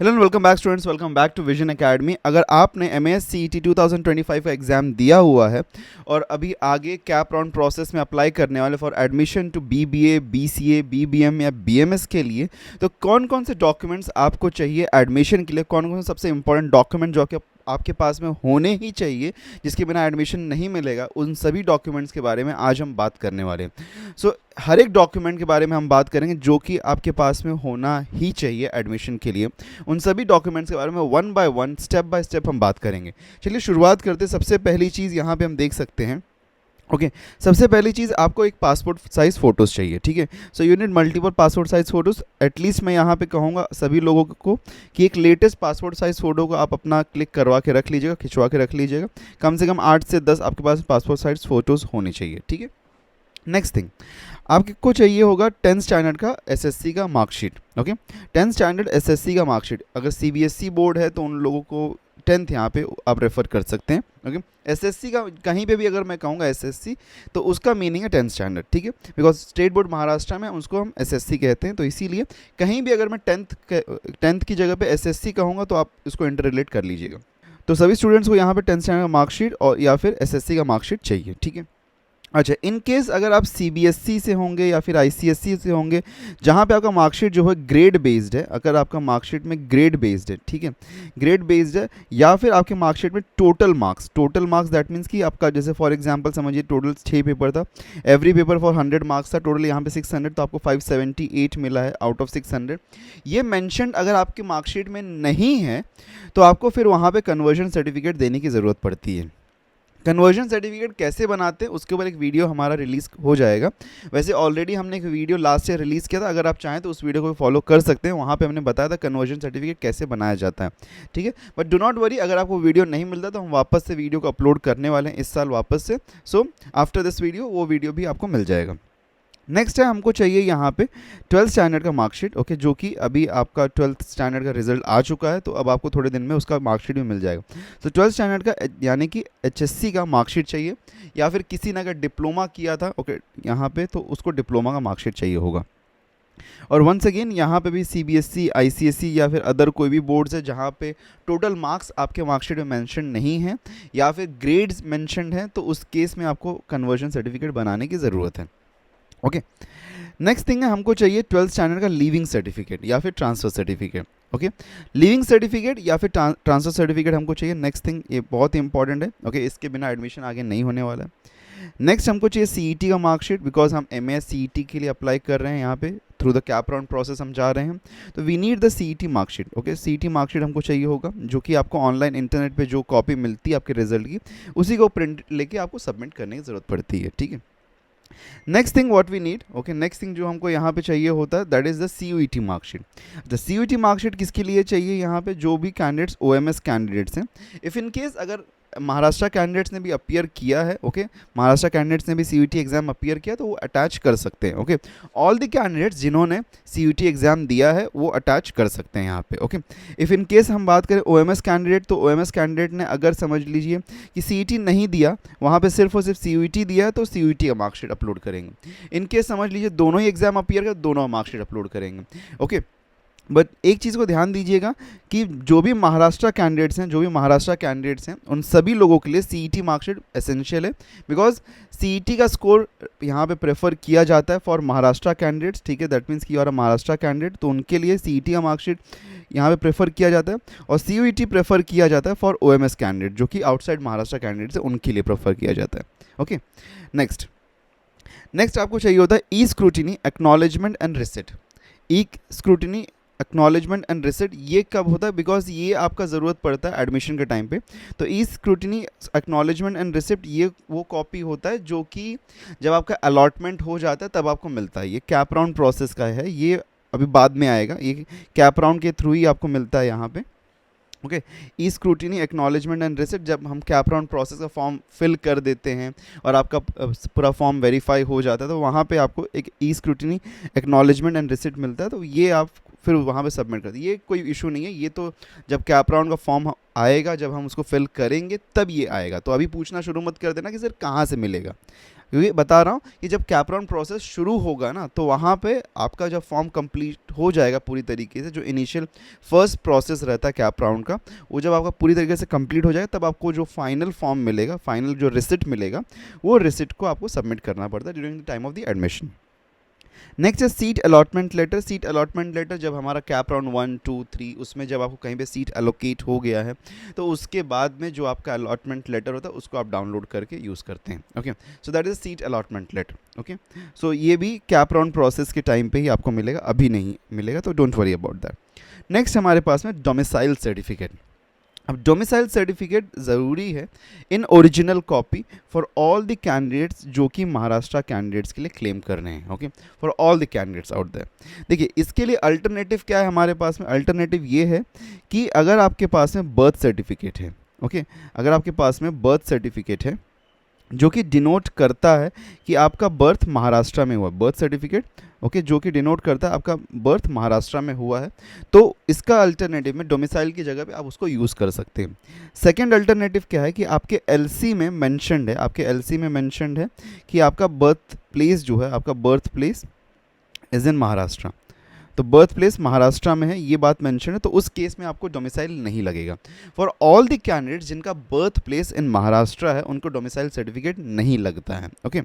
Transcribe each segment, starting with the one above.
Hello and welcome back students, welcome back to vision academy. अगर आपने MAS CET 2025 का exam दिया हुआ है और अभी आगे कैप राउंड प्रोसेस में अप्लाई करने वाले for admission to BBA, BCA, BBM या बीएमएस के लिए, तो कौन कौन से डॉक्यूमेंट्स आपको चाहिए एडमिशन के लिए, कौन कौन से सबसे इंपॉर्टेंट डॉक्यूमेंट जो कि आपके पास में होने ही चाहिए, जिसके बिना एडमिशन नहीं मिलेगा, उन सभी डॉक्यूमेंट्स के बारे में आज हम बात करने वाले हैं। सो हर एक डॉक्यूमेंट के बारे में हम बात करेंगे जो कि आपके पास में होना ही चाहिए एडमिशन के लिए। उन सभी डॉक्यूमेंट्स के बारे में one by one, step by step हम बात करेंगे। चलिए शुरुआत करते हैं। सबसे पहली चीज़ यहाँ पे हम देख सकते हैं, सबसे पहली चीज़ आपको एक पासपोर्ट साइज़ फ़ोटोज़ चाहिए। ठीक है, so you need multiple passport size photos. At least मैं यहाँ पे कहूँगा सभी लोगों को कि एक लेटेस्ट पासपोर्ट साइज़ फ़ोटो को आप अपना क्लिक करवा के रख लीजिएगा, खिंचवा के रख लीजिएगा। कम से कम 8 से 10 आपके पास पासपोर्ट साइज़ फ़ोटोज़ होनी चाहिए। ठीक है, नेक्स्ट थिंग आपको चाहिए होगा 10th स्टैंडर्ड का एसएससी का marksheet. Okay, 10th standard SSC का मार्कशीट। अगर सीबीएसई बोर्ड है तो उन लोगों को 10th यहाँ पे आप रेफ़र कर सकते हैं। ओके, एसएससी का कहीं पे भी अगर मैं कहूँगा एसएससी तो उसका मीनिंग है 10th स्टैंडर्ड। ठीक है, बिकॉज स्टेट बोर्ड महाराष्ट्र में उसको हम एसएससी कहते हैं, तो इसीलिए कहीं भी अगर मैं 10th की जगह पे एसएससी कहूँगा तो आप इसको इंटर रिलेट कर लीजिएगा। तो सभी स्टूडेंट्स को यहाँ पे 10th स्टैंडर्ड का मार्कशीट और या फिर एसएससी का मार्कशीट चाहिए। ठीक है, अच्छा, इन केस अगर आप सीबीएसई से होंगे या फिर आईसीएसई से होंगे जहाँ पे आपका मार्कशीट जो है ग्रेड बेस्ड है, अगर आपका मार्कशीट में ग्रेड बेस्ड है, ठीक है, ग्रेड बेस्ड है, या फिर आपके मार्कशीट में टोटल मार्क्स दैट मीन्स कि आपका जैसे फॉर एग्जांपल समझिए टोटल 6 पेपर था, एवरी पेपर फॉर 100 मार्क्स था, टोटल यहाँ पे 600, तो आपको 578 मिला है आउट ऑफ 600। ये मैंशन अगर आपके मार्कशीट में नहीं है तो आपको फिर वहाँ पर कन्वर्जन सर्टिफिकेट देने की ज़रूरत पड़ती है। कन्वर्जन सर्टिफिकेट कैसे बनाते हैं उसके ऊपर एक वीडियो हमारा रिलीज़ हो जाएगा। वैसे ऑलरेडी हमने एक वीडियो लास्ट ईयर रिलीज़ किया था, अगर आप चाहें तो उस वीडियो को फॉलो कर सकते हैं। वहाँ पे हमने बताया था कन्वर्जन सर्टिफिकेट कैसे बनाया जाता है। ठीक है, बट डू नॉट वरी, अगर आपको वीडियो नहीं मिलता तो हम वापस से वीडियो को अपलोड करने वाले हैं इस साल वापस से। सो आफ्टर दिस वीडियो वो वीडियो भी आपको मिल जाएगा। नेक्स्ट है, हमको चाहिए यहाँ पे 12th स्टैंडर्ड का मार्कशीट। ओके, जो कि अभी आपका 12th स्टैंडर्ड का रिजल्ट आ चुका है, तो अब आपको थोड़े दिन में उसका मार्कशीट भी मिल जाएगा। तो 12th स्टैंडर्ड का यानी कि एचएससी का मार्कशीट चाहिए, या फिर किसी ने अगर डिप्लोमा किया था ओके यहाँ पे तो उसको डिप्लोमा का मार्कशीट चाहिए होगा। और वंस अगेन यहाँ पे भी सीबीएसई, आईसीएसई या फिर अदर कोई भी बोर्ड्स है जहाँ पे टोटल मार्क्स आपके मार्कशीट में मेंशन नहीं है या फिर ग्रेड्स मेंशनड हैं, तो उस केस में आपको कन्वर्जन सर्टिफिकेट बनाने की ज़रूरत है। ओके, नेक्स्ट थिंग है, हमको चाहिए 12th स्टैंडर्ड का लीविंग सर्टिफिकेट या फिर transfer certificate. Okay, leaving certificate या फिर ट्रांसफ़र सर्टिफिकेट हमको चाहिए। नेक्स्ट थिंग, ये बहुत ही इंपॉर्टेंट है। ओके, इसके बिना एडमिशन आगे नहीं होने वाला है। नेक्स्ट हमको चाहिए सीईटी का मार्कशीट, बिकॉज हम एमएएस सीईटी के लिए अप्लाई कर रहे हैं, यहाँ पे through the CAP round process हम जा रहे हैं, तो we need the CET marksheet. Okay, CET marksheet हमको चाहिए होगा, जो कि आपको ऑनलाइन इंटरनेट पे जो कॉपी मिलती है आपके रिजल्ट की, उसी को प्रिंट लेके आपको सबमिट करने की ज़रूरत पड़ती है। ठीक है, next thing what we need, okay, next thing जो हमको यहाँ पे चाहिए होता है that is the CUET marksheet. The CUET marksheet किसके लिए चाहिए, यहाँ पे जो भी कैंडिडेट्स ओएमएस कैंडिडेट्स हैं, इफ़ इन केस अगर महाराष्ट्र कैंडिडेट्स ने भी अपीयर किया है, ओके, महाराष्ट्र कैंडिडेट्स ने भी सीयूईटी एग्जाम अपीयर किया तो वो अटैच कर सकते हैं। ओके, ऑल द कैंडिडेट्स जिन्होंने सीयूईटी एग्जाम दिया है वो अटैच कर सकते हैं यहाँ पे। ओके, इफ़ इन केस हम बात करें ओएमएस कैंडिडेट, तो ओएमएस कैंडिडेट ने अगर समझ लीजिए कि सीईटी नहीं दिया, वहाँ पे सिर्फ और सिर्फ सीयूईटी दिया है, तो सीयूईटी का मार्कशीट अपलोड करेंगे। इन केस समझ लीजिए दोनों ही एग्जाम अपीयर कर, दोनों मार्कशीट अपलोड करेंगे। ओके, बट एक चीज़ को ध्यान दीजिएगा कि जो भी महाराष्ट्र कैंडिडेट्स हैं उन सभी लोगों के लिए सीईटी मार्कशीट एसेंशियल है, बिकॉज सीईटी का स्कोर यहाँ पे प्रेफर किया जाता है फॉर महाराष्ट्र कैंडिडेट्स। ठीक है, दैट मीन्स कि you are a Maharashtra candidate, तो उनके लिए सीईटी का मार्कशीट यहाँ पे प्रेफर किया जाता है, और सीयूईटी प्रेफर किया जाता है फॉर ओएमएस कैंडिडेट जो कि आउटसाइड महाराष्ट्र कैंडिडेट्स है, उनके लिए प्रेफर किया जाता है। ओके, नेक्स्ट आपको चाहिए होता है E scrutiny, acknowledgement and receipt. E scrutiny, acknowledgement and receipt ये कब होता है, बिकॉज ये आपका ज़रूरत पड़ता है एडमिशन के टाइम पे। तो ई स्क्रूटिनी, एक्नॉलेजमेंट एंड रिसिप्ट ये वो कॉपी होता है जो कि जब आपका अलॉटमेंट हो जाता है तब आपको मिलता है। ये कैप राउंड प्रोसेस का है, ये अभी बाद में आएगा, ये कैप राउंड के थ्रू ही आपको मिलता है यहाँ पे। Okay, E scrutiny, acknowledgement and receipt, जब हम कैप राउंड प्रोसेस का फॉर्म फिल कर देते हैं और आपका पूरा फॉर्म वेरीफाई हो जाता है, तो वहाँ पे आपको एक ई स्क्रूटिनी, एक्नॉलेजमेंट एंड रिसिप्ट मिलता है। तो ये आप फिर वहाँ पे सबमिट कर दिए, ये कोई इशू नहीं है। ये तो जब कैप राउंड का फॉर्म आएगा, जब हम उसको फिल करेंगे तब ये आएगा। तो अभी पूछना शुरू मत कर देना कि सर कहाँ से मिलेगा, क्योंकि बता रहा हूँ कि जब कैप राउंड प्रोसेस शुरू होगा ना, तो वहाँ पे आपका जब फॉर्म कंप्लीट हो जाएगा पूरी तरीके से, जो इनिशियल फर्स्ट प्रोसेस रहता है कैप राउंड का, वो जब आपका पूरी तरीके से कंप्लीट हो जाएगा, तब आपको जो फाइनल फॉर्म मिलेगा, फाइनल जो रिसिट मिलेगा, वो रिसिट को आपको सबमिट करना पड़ता है during the time of the admission. Next है seat allotment letter. Seat allotment letter जब हमारा कैप राउंड 1, 2, 3 उसमें जब आपको कहीं पे सीट एलोकेट हो गया है, तो उसके बाद में जो आपका अलॉटमेंट लेटर होता है उसको आप डाउनलोड करके यूज़ करते हैं। Okay, so that is seat allotment letter. Okay, so ये भी कैप राउंड प्रोसेस के टाइम पे ही आपको मिलेगा, अभी नहीं मिलेगा, तो don't worry about that. Next हमारे पास में डोमिसाइल सर्टिफिकेट। अब डोमिसाइल सर्टिफिकेट ज़रूरी है in original copy for all the candidates जो कि महाराष्ट्र कैंडिडेट्स के लिए क्लेम कर रहे हैं। Okay, for all the candidates out there. देखिए, इसके लिए अल्टरनेटिव क्या है हमारे पास में? अल्टरनेटिव ये है कि अगर आपके पास में बर्थ सर्टिफिकेट है, ओके, अगर आपके पास में बर्थ सर्टिफिकेट है जो कि डिनोट करता है कि आपका बर्थ महाराष्ट्र में हुआ, बर्थ सर्टिफिकेट, ओके, जो कि डिनोट करता है आपका बर्थ महाराष्ट्र में हुआ है, तो इसका अल्टरनेटिव में डोमिसाइल की जगह पे आप उसको यूज़ कर सकते हैं। सेकंड अल्टरनेटिव क्या है कि आपके एलसी में मेंशन्ड है, आपके एलसी में मेंशन्ड है कि आपका बर्थ प्लेस जो है, आपका birth place is in Maharashtra, तो बर्थ प्लेस महाराष्ट्र में है, ये बात मेंशन है, तो उस केस में आपको डोमिसाइल नहीं लगेगा। फॉर ऑल द कैंडिडेट्स जिनका बर्थ प्लेस इन महाराष्ट्र है, उनको डोमिसाइल सर्टिफिकेट नहीं लगता है। ओके,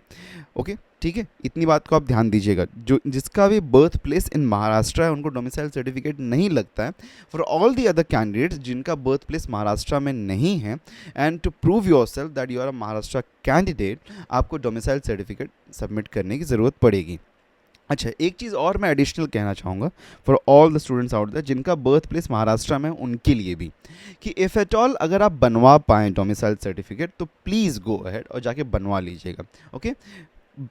ओके, ठीक है, इतनी बात को आप ध्यान दीजिएगा। जो जिसका भी बर्थ प्लेस इन महाराष्ट्र है उनको डोमिसाइल सर्टिफिकेट नहीं लगता है। For all the other candidates जिनका बर्थ प्लेस महाराष्ट्र में नहीं है, and to prove yourself that you are a Maharashtra candidate, आपको डोमिसाइल सर्टिफिकेट सबमिट करने की ज़रूरत पड़ेगी। अच्छा, एक चीज़ और मैं एडिशनल कहना चाहूँगा for all the students out there जिनका बर्थ प्लेस महाराष्ट्र में है, उनके लिए भी, कि इफ़ एट ऑल अगर आप बनवा पाएँ डोमिसाइल सर्टिफिकेट, तो प्लीज़ गो अहेड और जाके बनवा लीजिएगा। ओके,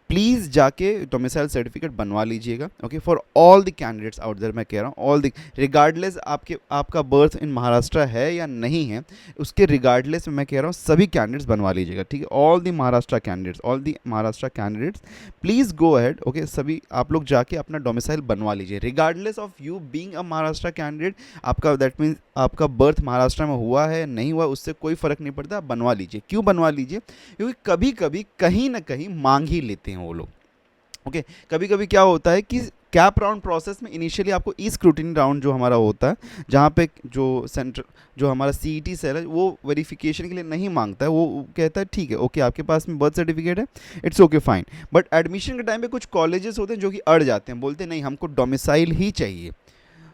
प्लीज़ जाके डोमिसाइल सर्टिफिकेट बनवा लीजिएगा। Okay, for all the candidates out there, मैं कह रहा हूँ ऑल द, रिगार्डलेस आपका बर्थ इन महाराष्ट्र है या नहीं है, उसके रिगार्डलेस में मैं कह रहा हूँ सभी कैंडिडेट्स बनवा लीजिएगा। ठीक है, all the Maharashtra candidates, all the Maharashtra candidates, please go ahead. Okay, सभी आप लोग जाके अपना डोमिसाइल बनवा लीजिए, regardless of you being a Maharashtra candidate. आपका दैट मीन्स आपका बर्थ महाराष्ट्र में हुआ है नहीं हुआ, उससे कोई फ़र्क नहीं पड़ता, आप बनवा लीजिए। क्यों बनवा लीजिए? क्योंकि कभी कभी कहीं ना कहीं मांग ही लेते हैं वो लोग। ओके, कभी कभी क्या होता है कि कैप राउंड प्रोसेस में इनिशियली आपको ई स्क्रूटिनी राउंड जो हमारा होता है, जहाँ पे जो सेंटर जो हमारा सीईटी सेल है वो वेरिफिकेशन के लिए नहीं मांगता है, वो कहता है ठीक है, ओके, आपके पास में बर्थ सर्टिफिकेट है, it's okay fine. But admission के टाइम पे कुछ कॉलेजेस होते हैं जो कि अड़ जाते हैं, बोलते हैं नहीं हमको डोमिसाइल ही चाहिए।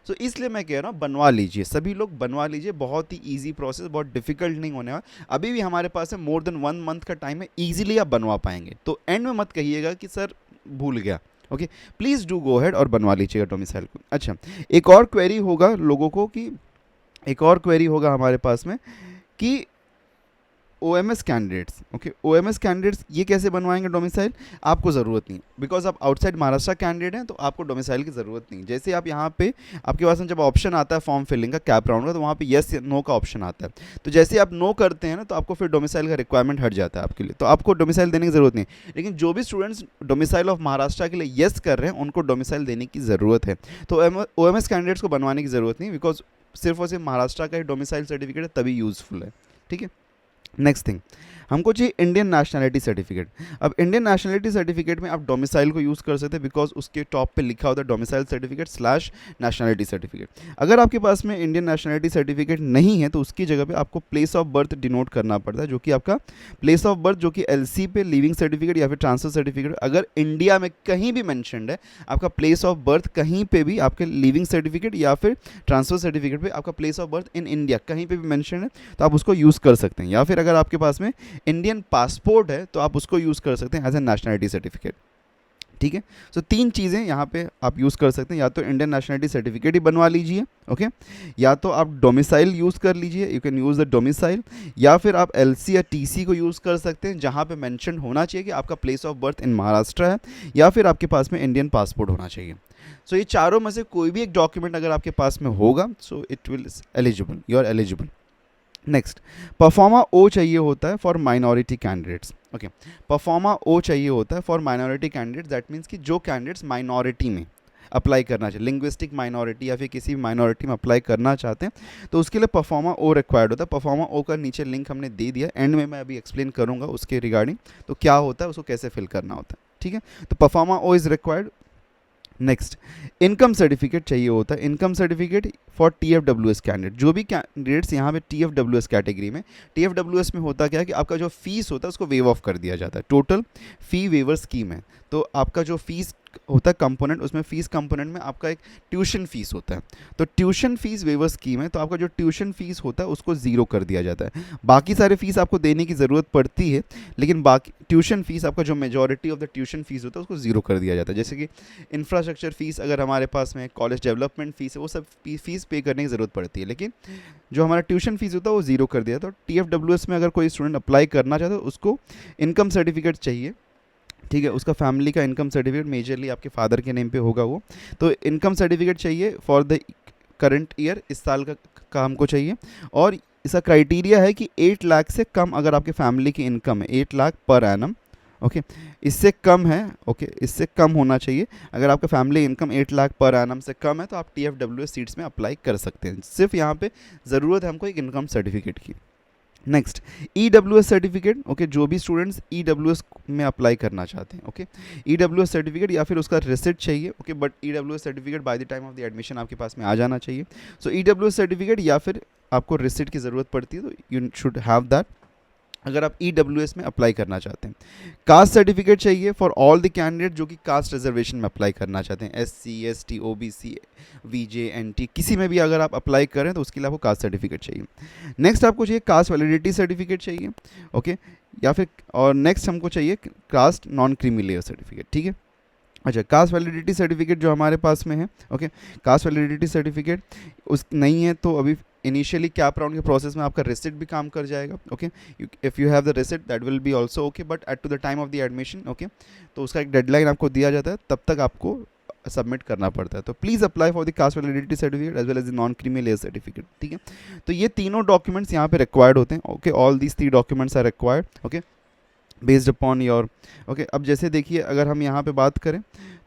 सो इसलिए मैं कह रहा हूँ बनवा लीजिए, सभी लोग बनवा लीजिए, बहुत ही ईजी प्रोसेस, बहुत डिफिकल्ट नहीं होने वाला। अभी भी हमारे पास है मोर देन 1 मंथ का टाइम है, ईजिली आप बनवा पाएंगे। तो एंड में मत कहिएगा कि सर भूल गया। Okay, please do go head और बनवा लीजिएगा डोमिसाइल को। अच्छा, एक और क्वेरी होगा लोगों को कि, एक और क्वेरी होगा हमारे पास में कि OMS candidates, okay, OMS candidates ये कैसे बनवाएंगे डोमिसाइल? आपको ज़रूरत नहीं, बिकॉज आप आउटसाइड महाराष्ट्र कैंडिडेट हैं, तो आपको डोमिसाइल की ज़रूरत नहीं। जैसे आप यहाँ पे आपके पास में जब ऑप्शन आता है फॉर्म फिलिंग का कैप राउंड का, तो वहाँ पे येस या नो का ऑप्शन आता है, तो जैसे आप नो करते हैं ना, तो आपको फिर डोमिसाइल का रिक्वायरमेंट हट जाता है आपके लिए, तो आपको डोमिसाइल देने की ज़रूरत नहीं। लेकिन जो भी स्टूडेंट्स डोमिसाइल ऑफ महाराष्ट्र के लिए येस कर रहे हैं, उनको डोमिसाइल देने की ज़रूरत है। तो OMS कैंडिडेट्स को बनवाने की ज़रूरत नहीं, बिकॉज सिर्फ और सिर्फ महाराष्ट्र का ही डोमिसाइल सर्टिफिकेट है, तभी यूज़फुल है। ठीक है, नेक्स्ट थिंग हमको चाहिए इंडियन नेशनैलिटी सर्टिफिकेट। अब इंडियन नेशनैलिटी सर्टिफिकेट में आप डोमिसाइल को यूज़ कर सकते हैं, बिकॉज उसके टॉप पे लिखा होता है डोमिसाइल सर्टिफिकेट / नेशनैलिटी सर्टिफिकेट। अगर आपके पास में इंडियन नेशनैलिटी सर्टिफिकेट नहीं है, तो उसकी जगह पे आपको प्लेस ऑफ बर्थ डिनोट करना पड़ता है, जो कि आपका प्लेस ऑफ बर्थ, जो कि LC पे लिविंग सर्टिफिकेट या फिर ट्रांसफर सर्टिफिकेट, अगर इंडिया में कहीं भी मैंशनड है, आपका प्लेस ऑफ बर्थ कहीं पे भी आपके लिविंग सर्टिफिकेट या फिर ट्रांसफर सर्टिफिकेट पे आपका place of birth in India कहीं पे भी मैंशन है, तो आप उसको यूज़ कर सकते हैं। या फिर अगर आपके पास में इंडियन पासपोर्ट है, तो आप उसको यूज़ कर सकते हैं एज ए नेशनैलिटी सर्टिफिकेट। ठीक है, सो 3 चीज़ें यहाँ पे आप यूज़ कर सकते हैं, या तो इंडियन नेशनैलिटी सर्टिफिकेट ही बनवा लीजिए, ओके, या तो आप डोमिसाइल यूज़ कर लीजिए, you can use the domicile, या फिर आप LC या TC को यूज़ कर सकते हैं, जहाँ पे मेंशन होना चाहिए कि आपका place of birth in Maharashtra है, या फिर आपके पास में इंडियन पासपोर्ट होना चाहिए। सो ये चारों में से कोई भी एक डॉक्यूमेंट अगर आपके पास में होगा, so it will eligible, you are eligible. Next, proforma O चाहिए होता है for minority candidates. Okay, proforma O चाहिए होता है for minority candidates, that means कि जो कैंडिडेट्स माइनॉरिटी में, अप्लाई करना चाहिए, लिंग्विस्टिक माइनॉरिटी या फिर किसी भी माइनॉरिटी में अप्लाई करना चाहते हैं तो उसके लिए परफॉर्मा ओ रिक्वायर्ड होता है। परफॉर्मा ओ का नीचे लिंक हमने दे दिया, एंड में मैं अभी एक्सप्लेन करूँगा उसके रिगार्डिंग तो क्या होता है, उसको कैसे फिल करना होता है, ठीक है। तो proforma O is required. Next, income certificate चाहिए होता है। Income certificate for TFWS candidate, जो भी कैंडिडेट्स यहाँ पे TFWS कैटेगरी में, TFWS में होता क्या है कि आपका जो फीस होता है उसको वेव ऑफ कर दिया जाता है, टोटल फी वेवर स्कीम है। तो आपका जो फीस होता है कंपोनेंट, उसमें फीस कंपोनेंट में आपका एक ट्यूशन फीस होता है, तो ट्यूशन फीस वेवर स्कीम है, तो आपका जो ट्यूशन फीस होता है उसको ज़ीरो कर दिया जाता है। बाकी सारे फीस आपको देने की ज़रूरत पड़ती है, लेकिन बाकी ट्यूशन फीस, आपका जो majority of the tuition fees होता है उसको ज़ीरो कर दिया जाता है। जैसे कि इंफ्रास्ट्रक्चर फीस अगर हमारे पास में, कॉलेज डेवलपमेंट फीस है, वो सब फीस पे करने की ज़रूरत पड़ती है, लेकिन जो हमारा ट्यूशन फीस होता है वो ज़ीरो कर दिया। तो TFWS में अगर कोई स्टूडेंट अप्लाई करना चाहता है तो उसको इनकम सर्टिफिकेट चाहिए, ठीक है। उसका फैमिली का इनकम सर्टिफिकेट मेजरली आपके फादर के नेम पे होगा वो, तो इनकम सर्टिफिकेट चाहिए फॉर द करंट ईयर, इस साल का हमको चाहिए। और इसका क्राइटेरिया है कि 8 लाख से कम अगर आपके फैमिली की इनकम है, 8 लाख पर एनम, ओके। इससे कम है, ओके, इससे कम होना चाहिए। अगर आपका family income 8 lakh per annum से कम है तो आप TFWS सीट्स में अप्लाई कर सकते हैं। सिर्फ यहाँ पे ज़रूरत है हमको एक इनकम सर्टिफिकेट की। नेक्स्ट, EWS सर्टिफिकेट, ओके, जो भी स्टूडेंट्स EWS में अप्लाई करना चाहते हैं, ओके, EWS सर्टिफिकेट या फिर उसका रिसिट चाहिए, okay, but EWS certificate by the time of the admission आपके पास में आ जाना चाहिए। सो EWS सर्टिफिकेट या फिर आपको रिसिट की ज़रूरत पड़ती है, तो यू शुड हैव दैट अगर आप EWS में अप्लाई करना चाहते हैं। कास्ट सर्टिफिकेट चाहिए फॉर ऑल द कैंडिडेट जो कि कास्ट रिजर्वेशन में अप्लाई करना चाहते हैं, SC ST OBC VJ NT, किसी में भी अगर आप अप्लाई करें तो उसके लिए आपको कास्ट सर्टिफिकेट चाहिए। नेक्स्ट आपको चाहिए कास्ट वैलिडिटी सर्टिफिकेट चाहिए, ओके, या फिर और नेक्स्ट हमको चाहिए caste non creamy layer certificate, ठीक है। अच्छा, कास्ट वैलिडिटी सर्टिफिकेट जो हमारे पास में है, ओके, कास्ट वैलिडिटी सर्टिफिकेट उस नहीं है तो अभी इनिशियली कैप राउंड के प्रोसेस में आपका रिसिट भी काम कर जाएगा, okay. If you have the receipt that will be also okay, but at to the time of the admission, okay, तो उसका एक डेडलाइन आपको दिया जाता है, तब तक आपको सबमिट करना पड़ता है। तो please apply for the caste validity certificate as well as the non creamy layer certificate, ठीक है। तो ये तीनों डॉक्यूमेंट्स यहाँ पे रिक्वायर्ड होते हैं, okay, all these 3 documents are required, okay, based upon your, okay. अब जैसे देखिए अगर हम यहाँ पे बात करें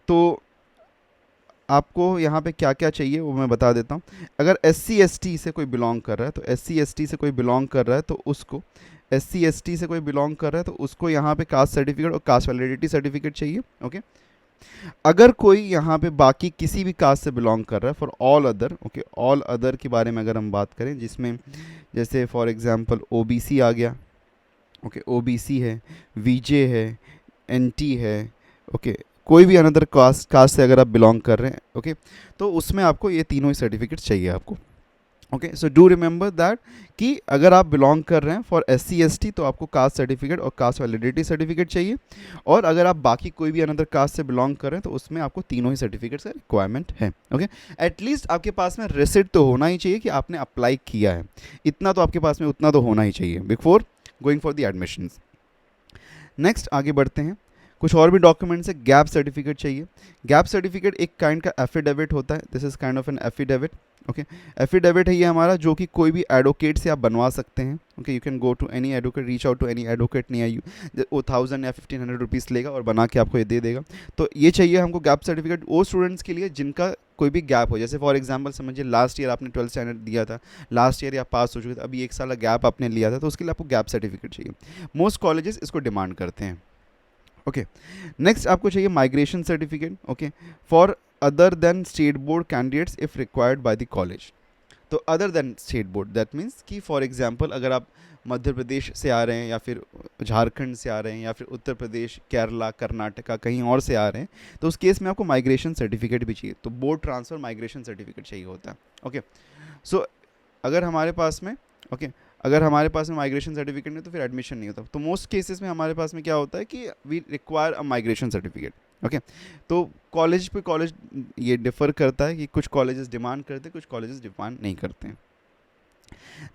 तो आपको यहाँ पे क्या क्या चाहिए वो मैं बता देता हूँ। अगर SC ST से कोई बिलोंग कर रहा है तो SC ST से कोई बिलोंग कर रहा है तो उसको, SC ST से कोई बिलोंग कर रहा है तो उसको यहाँ पे कास्ट सर्टिफिकेट और कास्ट वैलिडिटी सर्टिफिकेट चाहिए, ओके। अगर कोई यहाँ पे बाकी किसी भी कास्ट से बिलोंग कर रहा है, for all other, okay, all other के बारे में अगर हम बात करें, जिसमें जैसे फॉर एग्जांपल OBC आ गया, ओके, OBC है, VJ है, NT है, ओके, कोई भी अनदर कास्ट से अगर आप बिलोंग कर रहे हैं, ओके, तो उसमें आपको ये तीनों ही सर्टिफिकेट चाहिए आपको, okay. So do remember that कि अगर आप बिलोंग कर रहे हैं फॉर SC ST तो आपको कास्ट सर्टिफिकेट और कास्ट वैलिडिटी सर्टिफिकेट चाहिए, और अगर आप बाकी कोई भी अनदर कास्ट से बिलोंग कर रहे हैं तो उसमें आपको तीनों ही सर्टिफिकेट्स का रिक्वायरमेंट है, ओके। एटलीस्ट आपके पास में रिसिट तो होना ही चाहिए कि आपने अप्लाई किया है, इतना तो आपके पास में उतना तो होना ही चाहिए before going for the admissions. Next आगे बढ़ते हैं, कुछ और भी डॉक्यूमेंट्स है। गैप सर्टिफिकेट चाहिए। गैप सर्टिफिकेट एक काइंड का एफिडेविट होता है, this is kind of an affidavit, okay. Affidavit है ये हमारा, जो कि कोई भी एडवोकेट से आप बनवा सकते हैं, okay. You can go to any advocate, reach out to any advocate near you, वो 1000 या 1500 रुपीज़ लेगा और बना के आपको ये दे देगा। तो ये चाहिए हमको गैप सर्टिफिकेट वो स्टूडेंट्स के लिए जिनका कोई भी गैप हो, जैसे फॉर एग्जांपल समझिए लास्ट ईयर आपने 12th स्टैंडर्ड दिया था, लास्ट ईयर आप पास हो चुके थे, अभी 1 साल गैप आपने लिया था, तो उसके लिए आपको गैप सर्टिफिकेट चाहिए। मोस्ट कॉलेजेस इसको डिमांड करते हैं, ओके। नेक्स्ट आपको चाहिए migration certificate, okay, for other than state board candidates if required by the college. तो other than state board that means कि फॉर एग्जांपल अगर आप मध्य प्रदेश से आ रहे हैं या फिर झारखंड से आ रहे हैं या फिर उत्तर प्रदेश, केरला, कर्नाटका, कहीं और से आ रहे हैं, तो उस केस में आपको माइग्रेशन सर्टिफिकेट भी चाहिए, तो बोर्ड ट्रांसफ़र माइग्रेशन सर्टिफिकेट चाहिए होता है, ओके। सो अगर हमारे पास में, ओके, अगर हमारे पास में माइग्रेशन सर्टिफिकेट नहीं तो फिर एडमिशन नहीं होता। तो मोस्ट केसेस में हमारे पास में क्या होता है कि we require a migration certificate, okay. तो कॉलेज पे कॉलेज ये डिफ़र करता है कि कुछ कॉलेजेस डिमांड करते हैं, कुछ कॉलेजेस डिमांड नहीं करते हैं।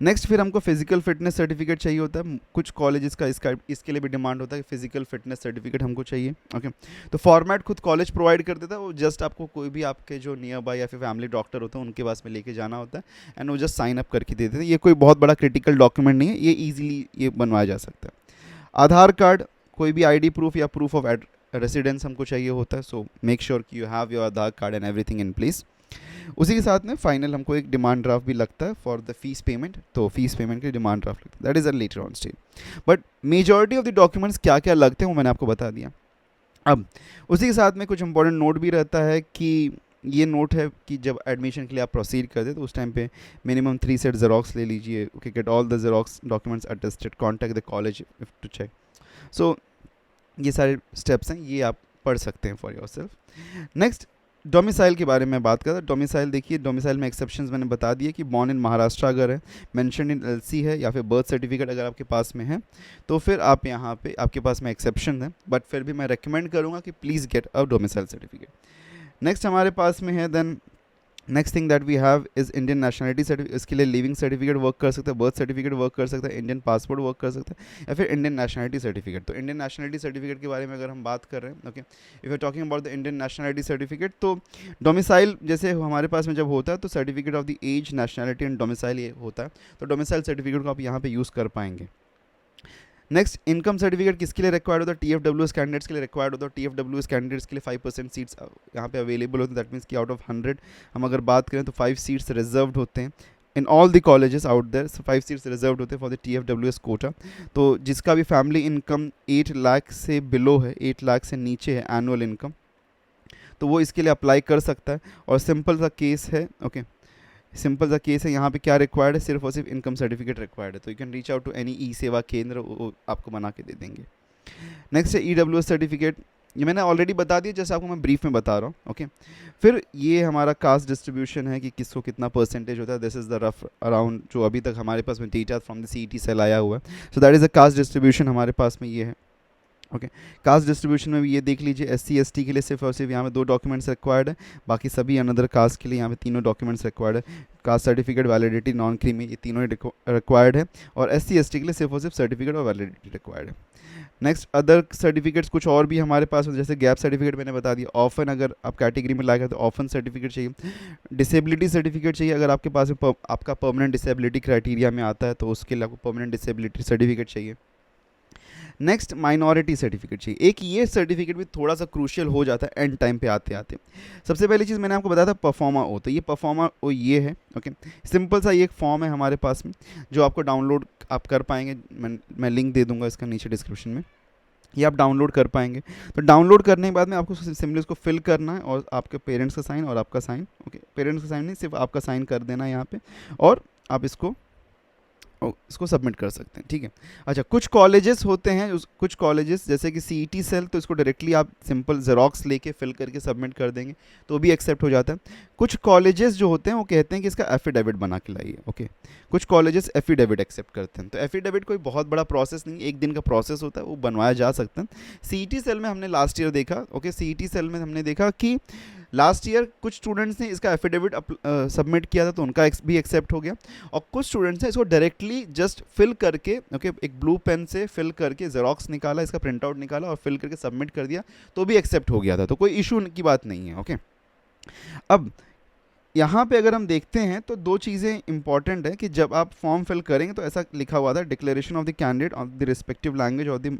नेक्स्ट फिर हमको फिजिकल फिटनेस सर्टिफिकेट चाहिए होता है, कुछ कॉलेजेस का इसके लिए भी डिमांड होता है कि फिजिकल फिटनेस सर्टिफिकेट हमको चाहिए, ओके। तो फॉर्मेट खुद कॉलेज प्रोवाइड कर देता है, वो जस्ट आपको कोई भी आपके जो नियर बाय या फिर फैमिली डॉक्टर होते हैं उनके पास में लेके जाना होता है एंड वो जस्ट साइन अप करके दे देते हैं। ये कोई बहुत बड़ा क्रिटिकल डॉक्यूमेंट नहीं है, ये ईजिली ये बनवाया जा सकता है। आधार कार्ड, कोई भी ID प्रूफ या प्रूफ ऑफ रेसिडेंस हमको चाहिए होता है, सो मेक श्योर कि you have your Aadhaar card and everything in place. उसी के साथ में फाइनल हमको एक डिमांड ड्राफ्ट भी लगता है फॉर द फीस पेमेंट, तो फीस पेमेंट के डिमांड ड्राफ्ट लगता है, that is a later on stage. But majority of the documents क्या क्या लगते हैं वो मैंने आपको बता दिया। अब उसी के साथ में कुछ इंपॉर्टेंट नोट भी रहता है कि ये नोट है कि जब एडमिशन के लिए आप प्रोसीड करते तो उस टाइम पे मिनिमम 3 सेट जेरोक्स ले लीजिए, okay, get all the xerox documents attested, contact the college if to check. So ये सारे स्टेप्स हैं, ये आप पढ़ सकते हैं for yourself. Next domicile के बारे में बात करता। डोमिसाइल देखिए, डोमिसाइल में एक्सेप्शंस मैंने बता दिए कि बॉर्न इन महाराष्ट्र अगर है, मेंशन इन एलसी है या फिर बर्थ सर्टिफिकेट अगर आपके पास में है तो फिर आप यहाँ पे आपके पास में एक्सेप्शन है, बट फिर भी मैं रेकमेंड करूँगा कि please get a domicile certificate. Next हमारे पास में है then next thing that we have is Indian nationality certificate. इसके लिए लिविंग सर्टिफिकेट वर्क कर सकता है, बर्थ सर्टिफिकेट वर्क कर सकता है, इंडियन पासपोर्ट वर्क कर सकता है, या फिर इंडियन नेशनलिटी सर्टिफिकेट। तो इंडियन नेशनलिटी सर्टिफिकेट के बारे में अगर हम बात कर रहे हैं, okay, if you talking about the Indian nationality certificate, तो डोमिसाइल जैसे हमारे पास में जब होता है तो certificate of the age, nationality and domicile ये होता है, तो डोमिसाइल सर्टिफिकेट को आप यहाँ पे यूज़ कर पाएंगे। नेक्स्ट इनकम सर्टिफिकेट किसके लिए रिक्वायर्ड होता है? TFWS कैंडिडेट्स के लिए रिक्वायर्ड होता है। TFWS कैंडिडेट्स के लिए 5% सीट्स यहाँ पे अवेलेबल होते हैं, दैट मीन्स कि आउट ऑफ 100 हम अगर बात करें तो 5 सीट्स रिजर्व्ड होते हैं in all the colleges out there, 5 seats reserved होते हैं फॉर द TFWS कोटा। तो जिसका भी फैमिली इनकम 8 लाख से बिलो है, 8 लाख से नीचे है एनुअल इनकम, तो वो इसके लिए अप्लाई कर सकता है। और सिंपल सा केस है, ओके, सिंपल सा केस है, यहाँ पे क्या रिक्वायर्ड है, सिर्फ और सिर्फ इनकम सर्टिफिकेट रिक्वायर्ड है। तो you can reach out to any E Seva Kendra, वो आपको बना के दे देंगे। नेक्स्ट है EWS सर्टिफिकेट, ये मैंने ऑलरेडी बता दिया, जैसे आपको मैं ब्रीफ में बता रहा हूँ, ओके। फिर ये हमारा कास्ट डिस्ट्रीब्यूशन है कि किसको कितना परसेंटेज होता है, this is the rough around जो अभी तक हमारे पास में data from the CET cell आया हुआ है। So that is the caste distribution हमारे पास में ये है, ओके। कास्ट डिस्ट्रीब्यूशन में भी ये देख लीजिए, SC ST के लिए सिर्फ और सिर्फ यहाँ पे 2 डॉक्यूमेंट्स रिक्वायर्ड है, बाकी सभी अनदर कास्ट के लिए यहाँ पे 3 डॉक्यूमेंट्स रिक्वायर्ड है। Caste certificate, validity, non creamy, ये तीनों रिक्वायर्ड है। और SC ST के लिए सिर्फ और सिर्फ सर्टिफिकेट और वैलिडिटी रिक्वायर्ड है। नेक्स्ट अदर सर्टिफिकेट्स कुछ और भी हमारे पास है, जैसे गैप सर्टिफिकेट मैंने बता दिया। ऑफन अगर आप कैटेगरी में लाएगा तो ऑफन सर्टिफिकेट चाहिए। डिसेबिलिटी सर्टिफिकेट चाहिए, अगर आपके पास आपका परमानेंट डिसेबिलिटी क्राइटेरिया में आता है तो उसके लिए आपको परमानेंट डिसेबिलिटी सर्टिफिकेट चाहिए। नेक्स्ट माइनॉरिटी सर्टिफिकेट चाहिए। एक ये सर्टिफिकेट भी थोड़ा सा क्रूशियल हो जाता है एंड टाइम पे आते आते। सबसे पहली चीज़ मैंने आपको बताया था परफॉर्मा ओ, तो ये परफॉर्मा ओ ये है, ओके। सिंपल सा ये एक फॉर्म है हमारे पास में जो आपको डाउनलोड आप कर पाएंगे, मैं लिंक दे दूंगा इसका नीचे डिस्क्रिप्शन में, ये आप डाउनलोड कर पाएंगे। तो डाउनलोड करने के बाद में आपको सिंपली उसको फिल करना है और आपके पेरेंट्स का साइन और आपका साइन, ओके, पेरेंट्स का साइन नहीं, सिर्फ आपका साइन कर देना है यहाँ पे और आप इसको सबमिट कर सकते हैं, ठीक है। अच्छा, कुछ कॉलेजेस होते हैं, कुछ कॉलेजेस जैसे कि CET सेल, तो इसको डायरेक्टली आप सिंपल जेरोक्स लेके फिल करके सबमिट कर देंगे तो भी एक्सेप्ट हो जाता है। कुछ कॉलेजेस जो होते हैं वो कहते हैं कि इसका एफिडेविट बना के लाइए, ओके। कुछ कॉलेजेस एफिडेविट एक्सेप्ट करते हैं, तो एफिडेविट कोई बहुत बड़ा प्रोसेस नहीं, 1 दिन का प्रोसेस होता है, वो बनवाया जा सकता है। CET सेल में हमने लास्ट ईयर देखा, ओके, CET सेल में हमने देखा कि लास्ट ईयर कुछ स्टूडेंट्स ने इसका एफिडेविट सबमिट किया था तो उनका भी एक्सेप्ट हो गया, और कुछ स्टूडेंट्स ने इसको डायरेक्टली जस्ट फिल करके, ओके, एक ब्लू पेन से फिल करके जेरोक्स निकाला, इसका प्रिंट आउट निकाला और फिल करके सबमिट कर दिया तो भी एक्सेप्ट हो गया था, तो कोई इशू की बात नहीं है, ओके। अब यहाँ पे अगर हम देखते हैं तो 2 चीज़ें इंपॉर्टेंट है कि जब आप फॉर्म फिल करेंगे तो ऐसा लिखा हुआ था, declaration of the candidate of the respective language of the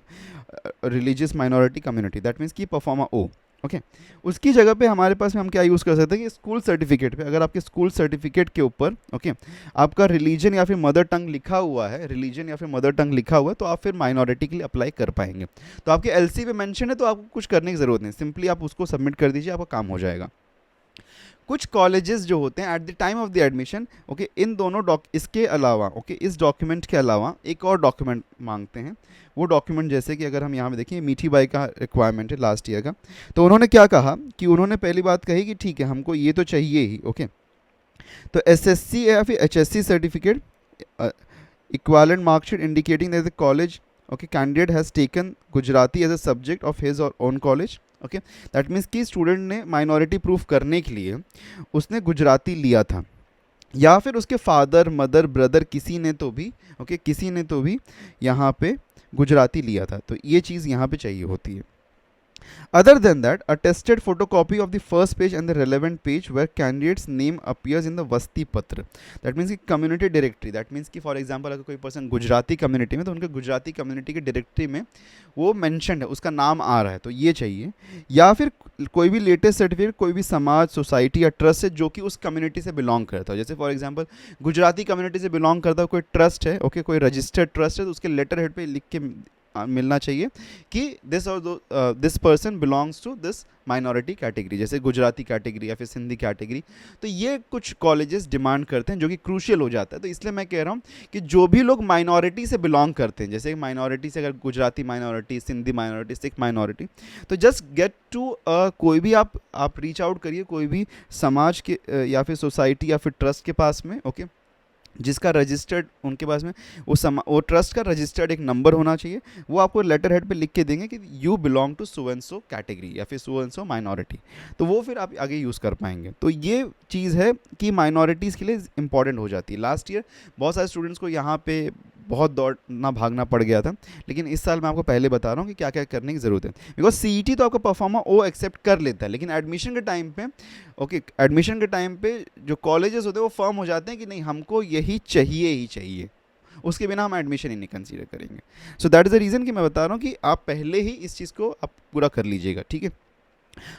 religious minority community, that means की परफॉर्मा ओ, ओके। उसकी जगह पे हमारे पास में हम क्या यूज़ कर सकते हैं कि स्कूल सर्टिफिकेट पे, अगर आपके स्कूल सर्टिफिकेट के ऊपर, ओके, आपका रिलीजन या फिर मदर टंग लिखा हुआ है, रिलीजन या फिर मदर टंग लिखा हुआ है, तो आप फिर माइनॉरिटी के लिए अप्लाई कर पाएंगे। तो आपके LC पे मेंशन है तो आपको कुछ करने की ज़रूरत नहीं, सिंपली आप उसको सबमिट कर दीजिए, आपका काम हो जाएगा। कुछ कॉलेजेस जो होते हैं at the time of the admission, okay, इन दोनों इसके अलावा, ओके, इस डॉक्यूमेंट के अलावा एक और डॉक्यूमेंट मांगते हैं। वो डॉक्यूमेंट जैसे कि अगर हम यहाँ पे देखिए, मीठी बाई का रिक्वायरमेंट है लास्ट ईयर का, तो उन्होंने क्या कहा कि उन्होंने पहली बात कही कि ठीक है हमको ये तो चाहिए ही, ओके। तो SSC या फिर HSC सर्टिफिकेट, equivalent marksheet indicating that the college, okay, candidate has taken Gujarati as a subject of his और own college, okay. That means कि स्टूडेंट ने माइनॉरिटी प्रूफ करने के लिए उसने गुजराती लिया था, या फिर उसके फादर, मदर, ब्रदर किसी ने तो भी, ओके, किसी ने तो भी यहाँ पे गुजराती लिया था, तो ये चीज़ यहाँ पे चाहिए होती है। Other than that, a tested photocopy of the first page and the relevant page where candidate's name appears in the Vasti Patra. That means कि community directory. That means कि for example अगर कोई person गुजराती community में तो उनके Gujarati community के directory में वो mentioned है, उसका नाम आ रहा है, तो ये चाहिए. या फिर कोई भी लेटेस्ट सर्टिफिकेट कोई भी समाज सोसाइटी या ट्रस्ट है जो कि उस कम्युनिटी से बिलोंग करता है. जैसे फॉर एग्जांपल गुजराती कम्युनिटी से बिलोंग करता है कोई ट्रस्ट है, ओके, कोई रजिस्टर्ड ट्रस्ट है, तो उसके लेटर हेड पे लिख के मिलना चाहिए कि दिस और this person belongs to this minority category, जैसे गुजराती कैटेगरी या फिर सिंधी कैटेगरी. तो ये कुछ कॉलेजेस डिमांड करते हैं जो कि क्रूशियल हो जाता है. तो इसलिए मैं कह रहा हूँ कि जो भी लोग माइनॉरिटी से बिलोंग करते हैं, जैसे माइनॉरिटी से अगर Gujarati minority, Sindhi minority, Sikh minority, तो जस्ट गेट टू कोई भी आप रीच आउट करिए कोई भी समाज के या फिर सोसाइटी या फिर ट्रस्ट के पास में, ओके, जिसका रजिस्टर्ड उनके पास में वो ट्रस्ट का रजिस्टर्ड एक नंबर होना चाहिए. वो आपको लेटर हेड पे लिख के देंगे कि you belong to so and so category या फिर सो एंड सो माइनॉरिटी. तो वो फिर आप आगे यूज़ कर पाएंगे. तो ये चीज़ है कि माइनॉरिटीज़ के लिए इंपॉर्टेंट हो जाती है. लास्ट ईयर बहुत सारे स्टूडेंट्स को यहाँ पे बहुत दौड़ना भागना पड़ गया था, लेकिन इस साल मैं आपको पहले बता रहा हूँ कि क्या क्या करने की ज़रूरत है. बिकॉज सीईटी तो आपका परफॉर्मर ओ एक्सेप्ट कर लेता है, लेकिन एडमिशन के टाइम पे, ओके, एडमिशन के टाइम पे जो कॉलेजेस होते हैं वो फर्म हो जाते हैं कि नहीं, हमको यही चाहिए ही चाहिए, उसके बिना हम एडमिशन ही नहीं कंसीडर करेंगे. सो दैट इज़ द रीज़न कि मैं बता रहा हूँ कि आप पहले ही इस चीज़ को आप पूरा कर लीजिएगा, ठीक है.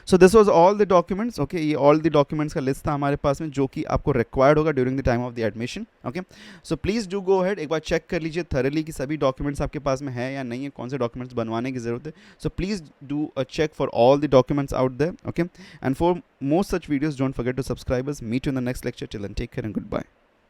So this was all the documents, okay, ये ऑल द डॉक्यूमेंट्स का लिस्ट था हमारे पास में जो कि आपको रिक्वायर्ड होगा during the time of the admission, okay. So please do go head, एक बार चेक कर लीजिए थरली कि सभी डॉक्यूमेंट्स आपके पास में है या नहीं है, कौन से डॉक्यूमेंट्स बनवाने की ज़रूरत है. So please do a check for all the documents out there, okay. And for more such videos don't forget to subscribe us. Meet you in the next lecture. Till then take care and good bye.